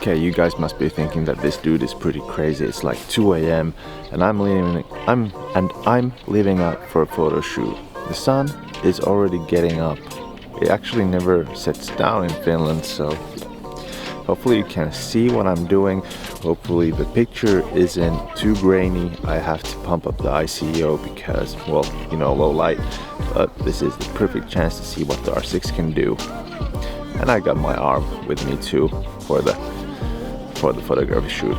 Okay, you guys must be thinking that this dude is pretty crazy. It's like 2 a.m. and I'm leaving out for a photo shoot. The sun is already getting up. It actually never sets down in Finland, so hopefully you can see what I'm doing. Hopefully the picture isn't too grainy. I have to pump up the ICO because, well, you know, low light, but this is the perfect chance to see what the R6 can do. And I got my arm with me too for the photography shoot.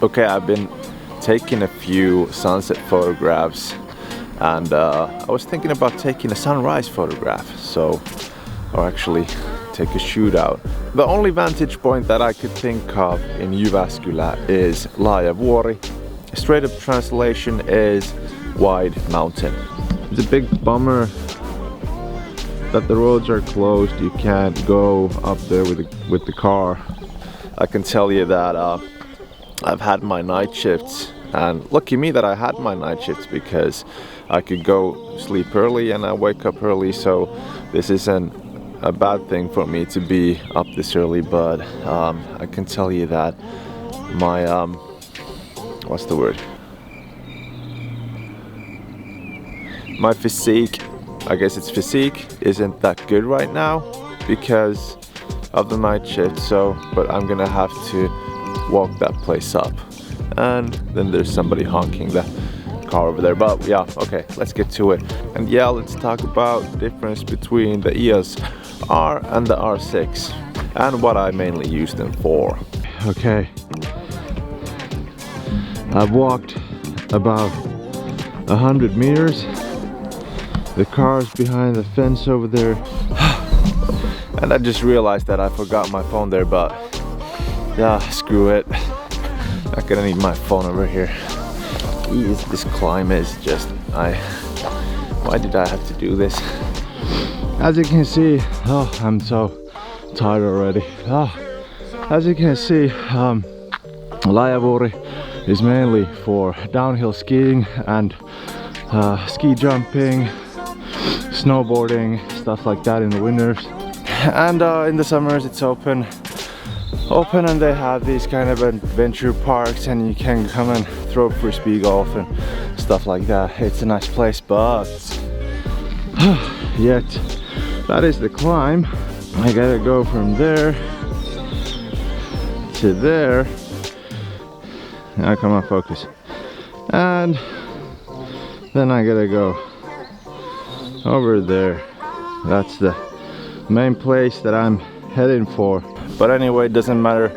Okay, I've been taking a few sunset photographs and I was thinking about taking a sunrise photograph, or actually take a shootout. The only vantage point that I could think of in Jyväskylä is Laajavuori. Straight up translation is wide mountain. It's a big bummer that the roads are closed. You can't go up there with the car. I can tell you that I've had my night shifts, and lucky me that I had my night shifts because I could go sleep early and I wake up early, so this isn't a bad thing for me to be up this early, but I can tell you that my what's the word? My physique, I guess it's physique, isn't that good right now because of the night shift, but I'm gonna have to walk that place up. And then there's somebody honking the car over there, but yeah, okay, let's get to it. And yeah, let's talk about the difference between the EOS R and the R6 and what I mainly use them for. Okay, I've walked about 100 meters. The car's behind the fence over there. And I just realized that I forgot my phone there, but yeah, screw it. Not gonna need my phone over here. This climb is just, why did I have to do this? As you can see, I'm so tired already. As you can see, Laajavuori is mainly for downhill skiing and ski jumping, snowboarding, stuff like that in the winters. And in the summers it's open and they have these kind of adventure parks and you can come and throw frisbee golf and stuff like that. It's a nice place, but yet that is the climb. I gotta go from there to there. Now come on, focus. And then I gotta go over there. That's the main place that I'm heading for. But anyway, it doesn't matter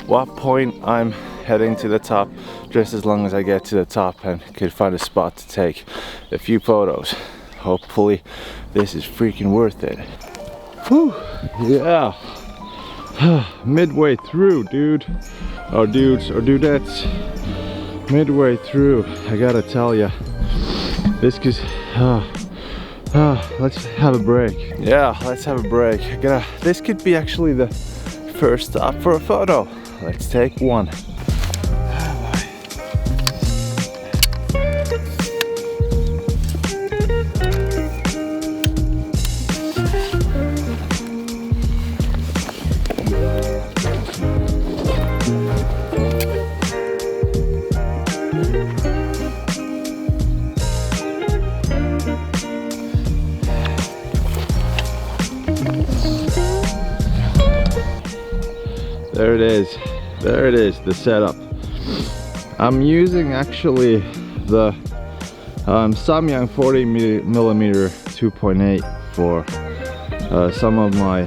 what point I'm heading to the top, just as long as I get to the top and can find a spot to take a few photos. Hopefully this is freaking worth it. Whew, yeah. Midway through, dude. Or dudes or dudettes. Midway through, I gotta tell ya. This is, let's have a break. Yeah, let's have a break. This could be actually the first stop for a photo. Let's take one. There it is, the setup. I'm using actually the Samyang 40mm 2.8 for some of my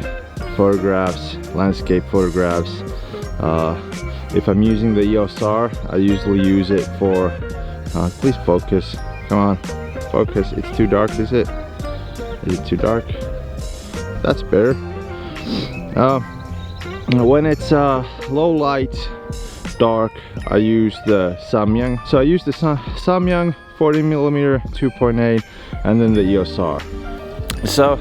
photographs, landscape photographs. If I'm using the EOS R, I usually use it for, please focus, come on, focus. It's too dark, is it? Is it too dark? That's better. When it's low light, dark, I use the Samyang. So I use the Samyang 40mm 2.8 and then the EOS R. So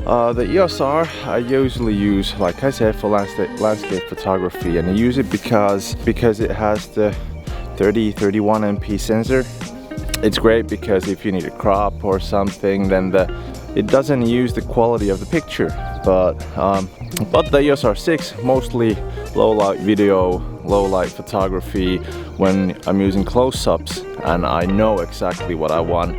the EOS R I usually use, like I said, for landscape photography, and I use it because it has the 31 MP sensor. It's great because if you need a crop or something, then it doesn't use the quality of the picture. But the EOS R6, mostly low light video, low light photography, when I'm using close-ups and I know exactly what I want.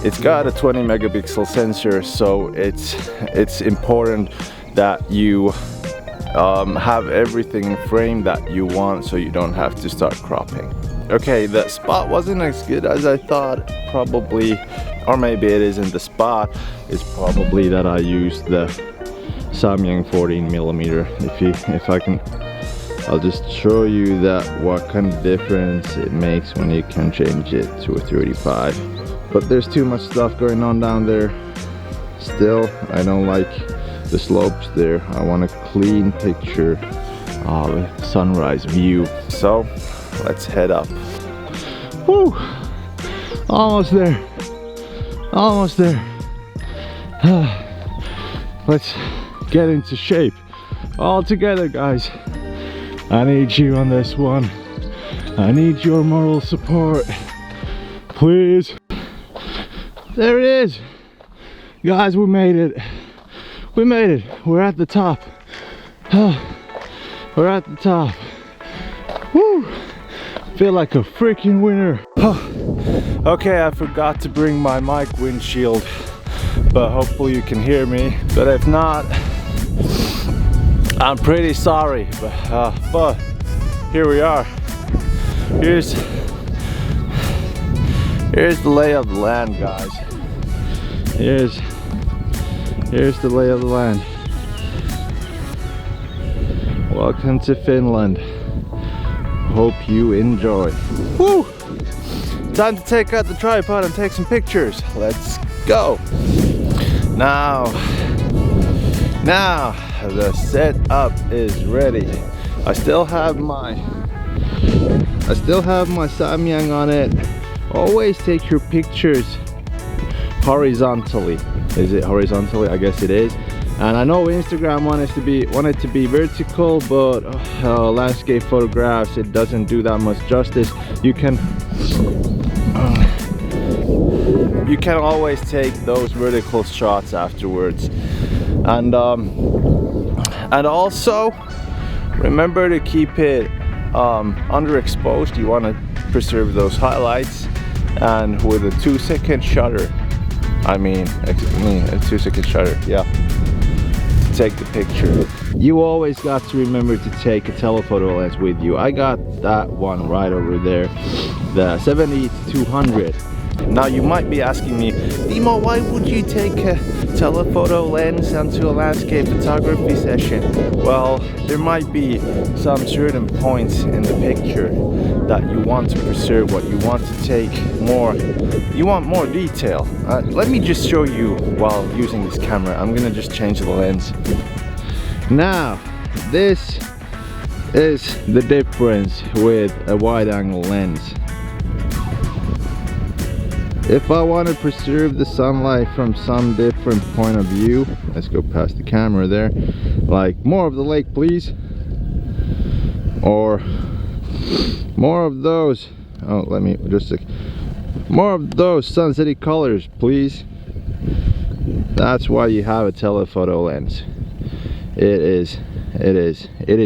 It's got a 20 megapixel sensor, so it's important that you have everything in frame that you want, so you don't have to start cropping. Okay, the spot wasn't as good as I thought, probably, or maybe it isn't the spot. It's probably that I used the Samyang 14mm. If I can, I'll just show you that what kind of difference it makes when you can change it to a 35. But there's too much stuff going on down there. Still, I don't like the slopes there. I want a clean picture of a sunrise view. So let's head up. Woo! Almost there. Almost there. Let's get into shape all together, guys. I need you on this one. I need your moral support, please. There it is, guys. We made it. We made it. We're at the top. We're at the top. Woo! Feel like a freaking winner. Okay, I forgot to bring my mic windshield, but hopefully you can hear me. But if not, I'm pretty sorry. But here we are. Here's the lay of the land, guys. Here's the lay of the land. Welcome to Finland. Hope you enjoy. Woo! Time to take out the tripod and take some pictures. Let's go. Now the setup is ready. I still have my Samyang on it. Always take your pictures horizontally. Is it horizontally? I guess it is. And I know Instagram wanted to be vertical, but landscape photographs, it doesn't do that much justice. You can always take those vertical shots afterwards. And also remember to keep it underexposed. You want to preserve those highlights, and with a 2-second shutter. I mean a 2-second shutter, yeah. Take the picture. You always got to remember to take a telephoto lens with you. I got that one right over there, the 70-200. Now you might be asking me, Dimo, why would you take a telephoto lens onto a landscape photography session? Well, there might be some certain points in the picture that you want to preserve, what you want to take more. You want more detail. Let me just show you while using this camera. I'm gonna just change the lens. Now, this is the difference with a wide-angle lens. If I want to preserve the sunlight from some different point of view, let's go past the camera there, like more of the lake please, or more of those, oh let me just, more of those sunsetty colors please. That's why you have a telephoto lens. It is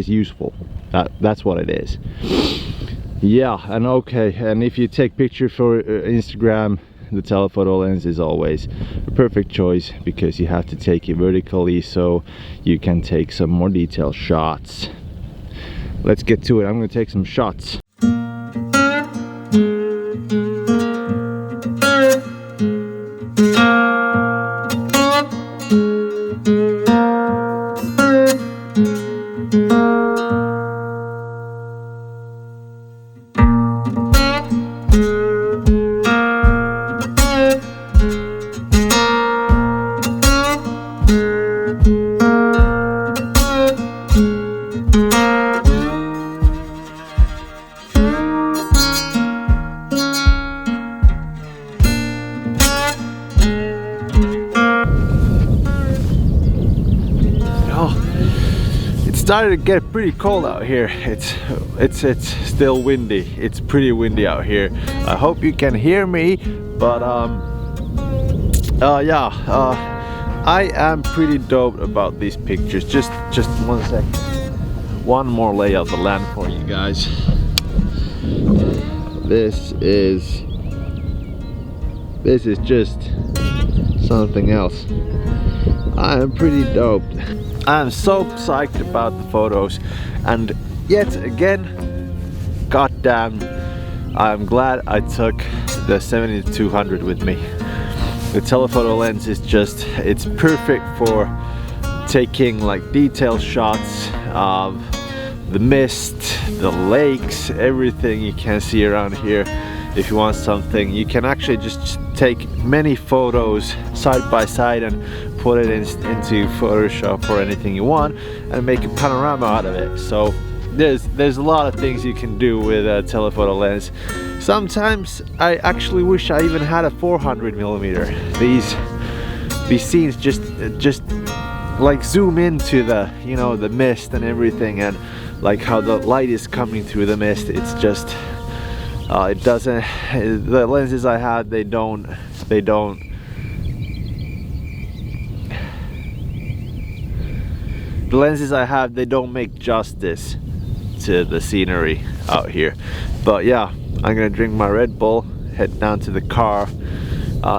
useful. That's what it is. Yeah, and okay, and if you take pictures for Instagram, the telephoto lens is always a perfect choice, because you have to take it vertically so you can take some more detailed shots. Let's get to it. I'm gonna take some shots. started to get pretty cold out here. It's still windy. It's pretty windy out here. I hope you can hear me, but I am pretty doped about these pictures. Just 1 sec. One more lay of the land for you guys. This is just something else. I am pretty doped. I'm so psyched about the photos, and yet again, goddamn, I'm glad I took the 70-200 with me. The telephoto lens is just, it's perfect for taking like detailed shots of the mist, the lakes, everything you can see around here. If you want something, you can actually just take many photos side by side and put it into Photoshop or anything you want and make a panorama out of it. So there's a lot of things you can do with a telephoto lens. Sometimes I actually wish I even had a 400mm. These scenes just like zoom into the, you know, the mist and everything, and like how the light is coming through the mist. It's just it doesn't, the lenses I had, they don't the lenses I have, they don't make justice to the scenery out here. But yeah, I'm gonna drink my Red Bull, head down to the car.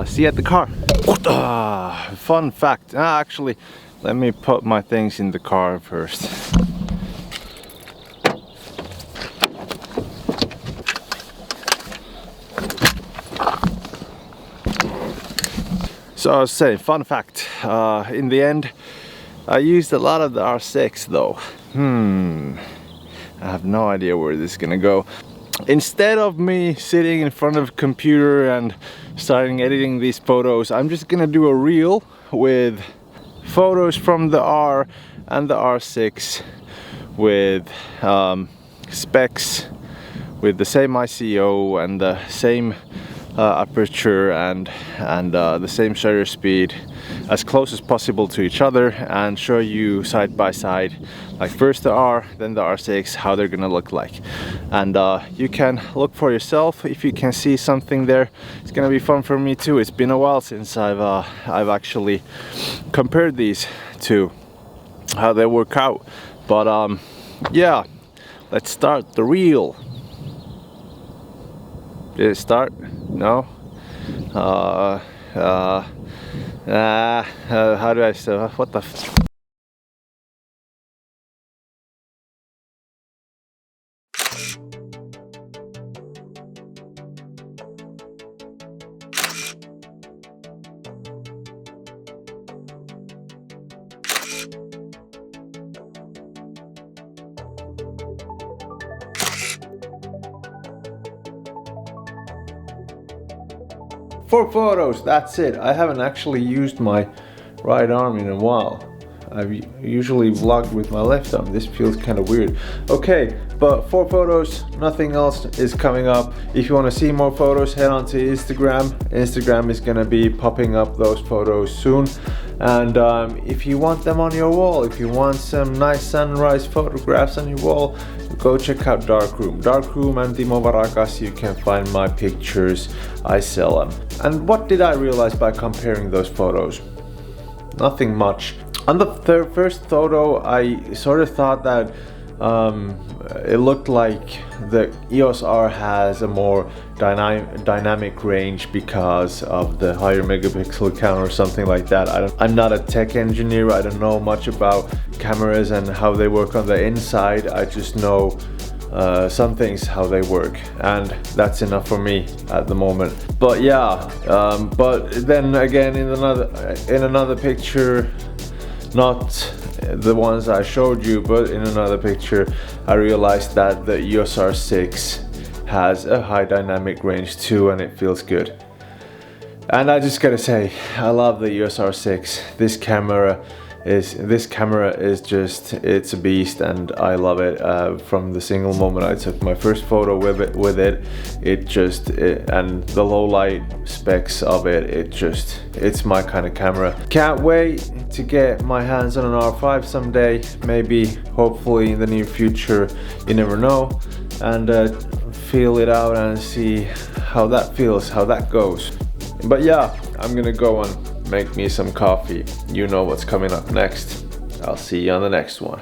See you at the car. Fun fact, actually, let me put my things in the car first. So I was saying, fun fact, in the end, I used a lot of the R6 though. I have no idea where this is gonna go. Instead of me sitting in front of a computer and starting editing these photos, I'm just gonna do a reel with photos from the R and the R6 with specs, with the same ICO and the same aperture and the same shutter speed, as close as possible to each other, and show you side by side, like first the R, then the R6, how they're gonna look like. And you can look for yourself if you can see something there. It's gonna be fun for me too. It's been a while since I've actually compared these two, how they work out. But yeah, let's start the reel. Did it start? No? How do I say, what the f— For photos, that's it. I haven't actually used my right arm in a while. I've usually vlogged with my left arm. This feels kind of weird. Okay, but for photos, nothing else is coming up. If you want to see more photos, head on to Instagram. Instagram is gonna be popping up those photos soon. And if you want them on your wall, if you want some nice sunrise photographs on your wall, go check out Darkroom. Darkroom and Timo Varakas, you can find my pictures. I sell them. And what did I realize by comparing those photos? Nothing much. On the first photo, I sort of thought that it looked like the EOS R has a more dynamic range because of the higher megapixel count or something like that. I'm not a tech engineer. I don't know much about cameras and how they work on the inside. I just know some things how they work, and that's enough for me at the moment. But yeah, but then again in another picture, not the ones I showed you, but in another picture, I realized that the EOS R6 has a high dynamic range too, and it feels good. And I just gotta say, I love the EOS R6. This camera this camera is just, it's a beast, and I love it. From the single moment I took my first photo with it, and the low light specs of it, it's my kind of camera. Can't wait to get my hands on an R5 someday, maybe, hopefully in the near future, you never know, and feel it out and see how that feels, how that goes. But yeah, I'm gonna go and make me some coffee. You know what's coming up next. I'll see you on the next one.